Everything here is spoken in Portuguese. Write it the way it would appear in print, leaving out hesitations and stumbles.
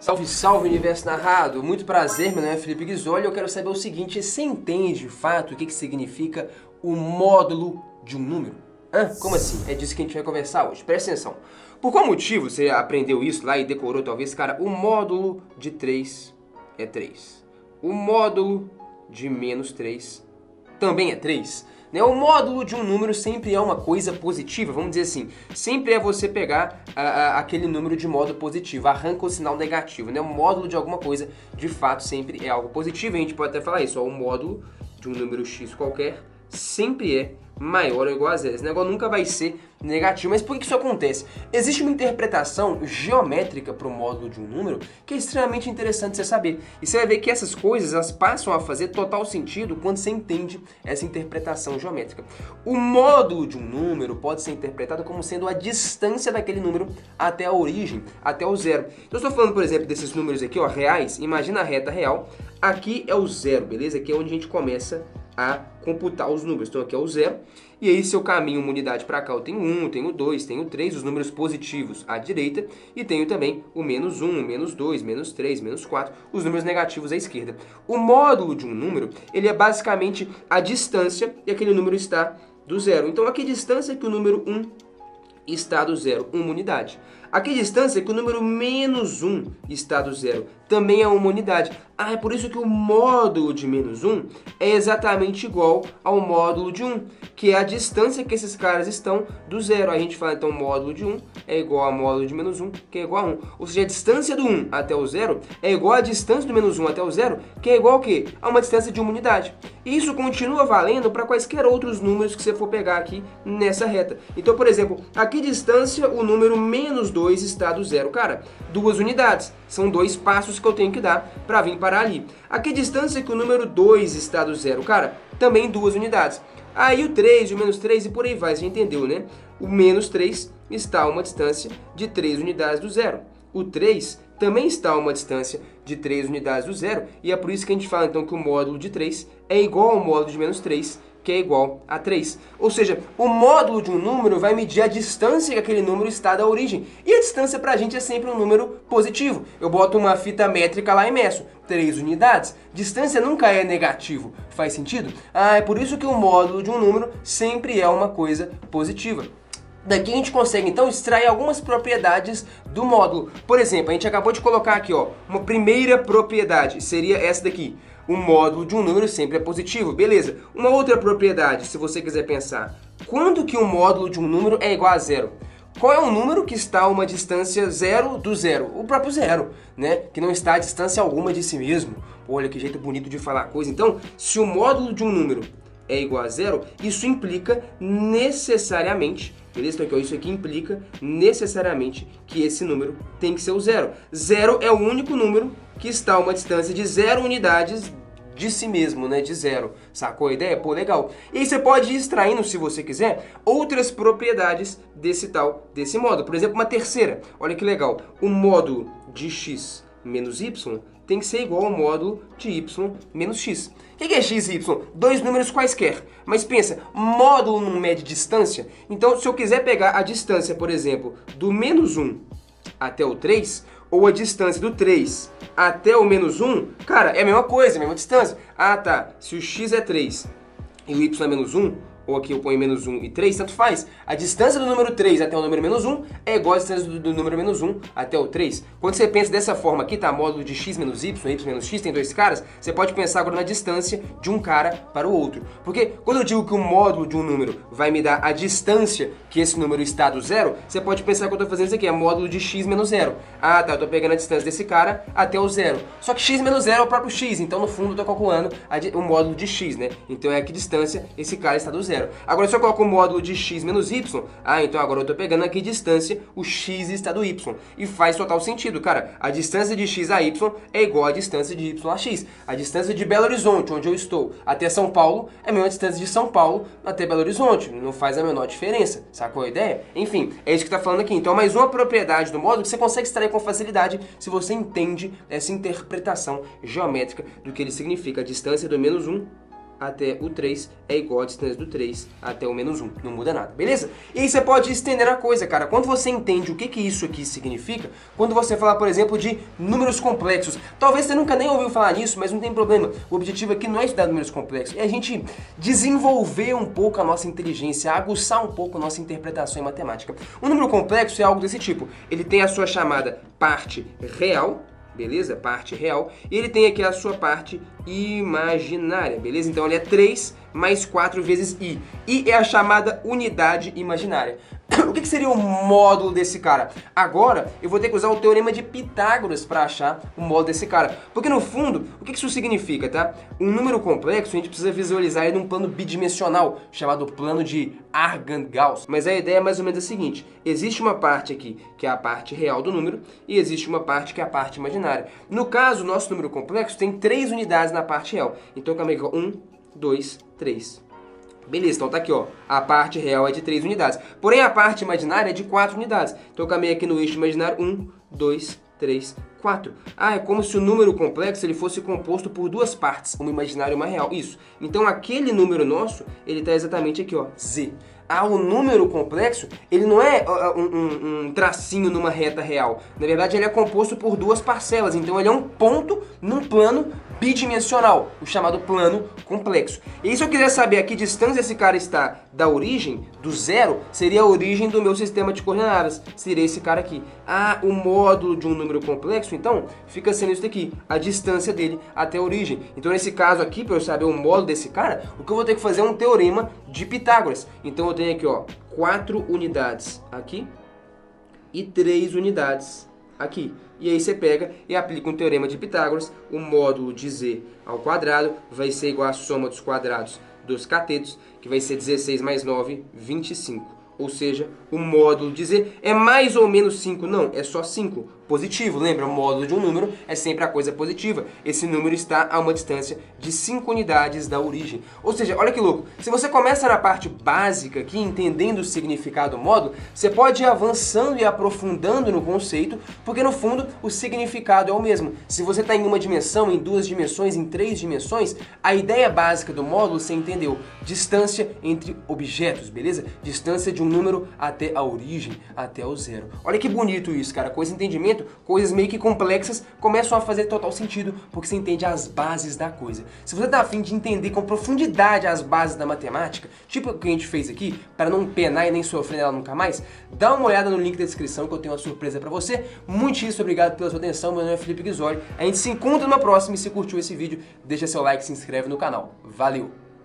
Salve, salve, Universo Narrado! Muito prazer, meu nome é Felipe Guizoli e eu quero saber o seguinte: você entende de fato o que significa o módulo de um número? Como assim? É disso que a gente vai conversar hoje. Presta atenção. Por qual motivo você aprendeu isso lá e decorou talvez, cara? O módulo de 3 é 3. O módulo de menos 3 também é 3. Né? O módulo de um número sempre é uma coisa positiva, vamos dizer assim. Sempre é você pegar aquele número de modo positivo, arranca o sinal negativo. Né? O módulo de alguma coisa, de fato, sempre é algo positivo. A gente pode até falar isso, ó, o módulo de um número x qualquer sempre é maior ou igual a zero. Esse negócio nunca vai ser negativo. Mas por que isso acontece? Existe uma interpretação geométrica para o módulo de um número que é extremamente interessante você saber. E você vai ver que essas coisas elas passam a fazer total sentido quando você entende essa interpretação geométrica. O módulo de um número pode ser interpretado como sendo a distância daquele número até a origem, até o zero. Então eu estou falando, por exemplo, desses números aqui, ó, reais. Imagina a reta real. Aqui é o zero, beleza? Aqui é onde a gente começa a computar os números. Então aqui é o zero. E aí se eu caminho uma unidade para cá, eu tenho 1, tenho 2, tenho 3, os números positivos à direita. E tenho também o menos 1, menos 2, menos 3, menos 4, os números negativos à esquerda. O módulo de um número, ele é basicamente a distância que aquele número está do zero. Então a que distância que o número 1 está do zero? Uma unidade. A que distância que o número menos 1 está do zero? Também é uma unidade. É por isso que o módulo de menos 1 é exatamente igual ao módulo de 1, que é a distância que esses caras estão do zero. A gente fala, então, o módulo de 1 é igual ao módulo de menos 1, que é igual a 1. Ou seja, a distância do 1 até o zero é igual à distância do menos 1 até o zero, que é igual ao quê? A uma distância de uma unidade. E isso continua valendo para quaisquer outros números que você for pegar aqui nessa reta. Então, por exemplo, a que distância o número menos 2 está do zero? Cara, 2 unidades. São 2 passos que eu tenho que dar para vir parar ali. A que distância que o número 2 está do zero? Cara, também 2 unidades. Aí o 3, o menos 3 e por aí vai, você entendeu, né? O menos 3 está a uma distância de 3 unidades do zero. O 3 também está a uma distância de 3 unidades do zero. E é por isso que a gente fala então que o módulo de 3 é igual ao módulo de menos 3, que é igual a 3. Ou seja, o módulo de um número vai medir a distância que aquele número está da origem. E a distância pra gente é sempre um número positivo. Eu boto uma fita métrica lá e meço 3 unidades. Distância nunca é negativo. Faz sentido? É por isso que o módulo de um número sempre é uma coisa positiva. Daqui a gente consegue, então, extrair algumas propriedades do módulo. Por exemplo, a gente acabou de colocar aqui, ó, uma primeira propriedade, seria essa daqui. O módulo de um número sempre é positivo, beleza. Uma outra propriedade, se você quiser pensar, quando que o módulo de um número é igual a zero? Qual é o número que está a uma distância zero do zero? O próprio zero, né? Que não está a distância alguma de si mesmo. Olha que jeito bonito de falar a coisa. Então, se o módulo de um número é igual a zero, isso implica necessariamente, beleza? Então isso aqui implica necessariamente que esse número tem que ser o zero. Zero é o único número que está a uma distância de 0 unidades de si mesmo, né? De zero. Sacou a ideia? Pô, legal. E aí você pode ir extraindo, se você quiser, outras propriedades desse módulo. Por exemplo, uma terceira. Olha que legal. O módulo de x menos y tem que ser igual ao módulo de y menos x. O que é x e y? Dois números quaisquer. Mas pensa, módulo não mede distância? Então, se eu quiser pegar a distância, por exemplo, do menos 1 até o 3, ou a distância do 3 até o menos 1, cara, é a mesma coisa, a mesma distância. Ah, tá. Se o x é 3 e o y é menos 1, ou aqui eu ponho menos 1 e 3, tanto faz. A distância do número 3 até o número menos 1 é igual à distância do número menos 1 até o 3. Quando você pensa dessa forma aqui, tá? Módulo de x menos y, y menos x, tem dois caras, você pode pensar agora na distância de um cara para o outro. Porque quando eu digo que o módulo de um número vai me dar a distância que esse número está do zero, você pode pensar que eu estou fazendo isso aqui, é módulo de x menos zero. Ah, tá, eu estou pegando a distância desse cara até o zero. Só que x menos zero é o próprio x, então no fundo eu estou calculando o módulo de x, né? Então é a que distância esse cara está do zero. Agora se eu coloco o módulo de x menos y, então agora eu estou pegando aqui distância, o x está do y. E faz total sentido, cara. A distância de x a y é igual à distância de y a x. A distância de Belo Horizonte, onde eu estou, até São Paulo, é a mesma distância de São Paulo até Belo Horizonte. Não faz a menor diferença. Sacou a ideia? Enfim, é isso que está falando aqui. Então, mais uma propriedade do módulo que você consegue extrair com facilidade se você entende essa interpretação geométrica do que ele significa. A distância do menos 1 até o 3 é igual à distância do 3 até o menos 1. Não muda nada, beleza? E aí você pode estender a coisa, cara. Quando você entende o que isso aqui significa, quando você falar, por exemplo, de números complexos, talvez você nunca nem ouviu falar nisso, mas não tem problema. O objetivo aqui não é estudar números complexos, é a gente desenvolver um pouco a nossa inteligência, aguçar um pouco a nossa interpretação em matemática. Um número complexo é algo desse tipo. Ele tem a sua chamada parte real, beleza? Parte real. E ele tem aqui a sua parte imaginária, beleza? Então ele é 3 mais 4 vezes i. I é a chamada unidade imaginária. O que seria o módulo desse cara? Agora eu vou ter que usar o teorema de Pitágoras para achar o módulo desse cara. Porque no fundo, o que isso significa, tá? Um número complexo a gente precisa visualizar ele num plano bidimensional, chamado plano de Argand-Gauss. Mas a ideia é mais ou menos a seguinte: existe uma parte aqui que é a parte real do número e existe uma parte que é a parte imaginária. No caso, o nosso número complexo tem 3 unidades na parte real. Então, calma aí, 1, 2, 3. Beleza, então tá aqui, ó, a parte real é de 3 unidades. Porém, a parte imaginária é de 4 unidades. Então eu caminhei aqui no eixo imaginário, 1, 2, 3, 4. Ah, é como se o número complexo ele fosse composto por 2 partes, uma imaginária e uma real. Isso. Então aquele número nosso, ele tá exatamente aqui, ó, Z. Ah, o número complexo, ele não é um tracinho numa reta real. Na verdade, ele é composto por 2 parcelas. Então ele é um ponto num plano bidimensional, o chamado plano complexo. E se eu quiser saber a que distância esse cara está da origem, do zero, seria a origem do meu sistema de coordenadas. Seria esse cara aqui. Ah, o módulo de um número complexo, então, fica sendo isso daqui, a distância dele até a origem. Então, nesse caso aqui, para eu saber o módulo desse cara, o que eu vou ter que fazer é um teorema de Pitágoras. Então, eu tenho aqui, ó, 4 unidades aqui e 3 unidades aqui. E aí você pega e aplica um teorema de Pitágoras, o módulo de z ao quadrado vai ser igual à soma dos quadrados dos catetos, que vai ser 16 mais 9, 25. Ou seja, o módulo de z é mais ou menos 5, não, é só 5. Positivo, lembra? O módulo de um número é sempre a coisa positiva. Esse número está a uma distância de 5 unidades da origem. Ou seja, olha que louco, se você começa na parte básica aqui, entendendo o significado do módulo, você pode ir avançando e aprofundando no conceito, porque no fundo o significado é o mesmo. Se você está em uma dimensão, em 2 dimensões, em 3 dimensões, a ideia básica do módulo você entendeu. Distância entre objetos, beleza? Distância de um número até a origem, até o zero. Olha que bonito isso, cara. Com esse entendimento, coisas meio que complexas começam a fazer total sentido, porque você entende as bases da coisa. Se você tá a fim de entender com profundidade as bases da matemática, tipo o que a gente fez aqui, para não penar e nem sofrer nela nunca mais, dá uma olhada no link da descrição que eu tenho uma surpresa para você. Muitíssimo obrigado pela sua atenção, meu nome é Felipe Ghisoli. A gente se encontra numa próxima e se curtiu esse vídeo, deixa seu like e se inscreve no canal. Valeu!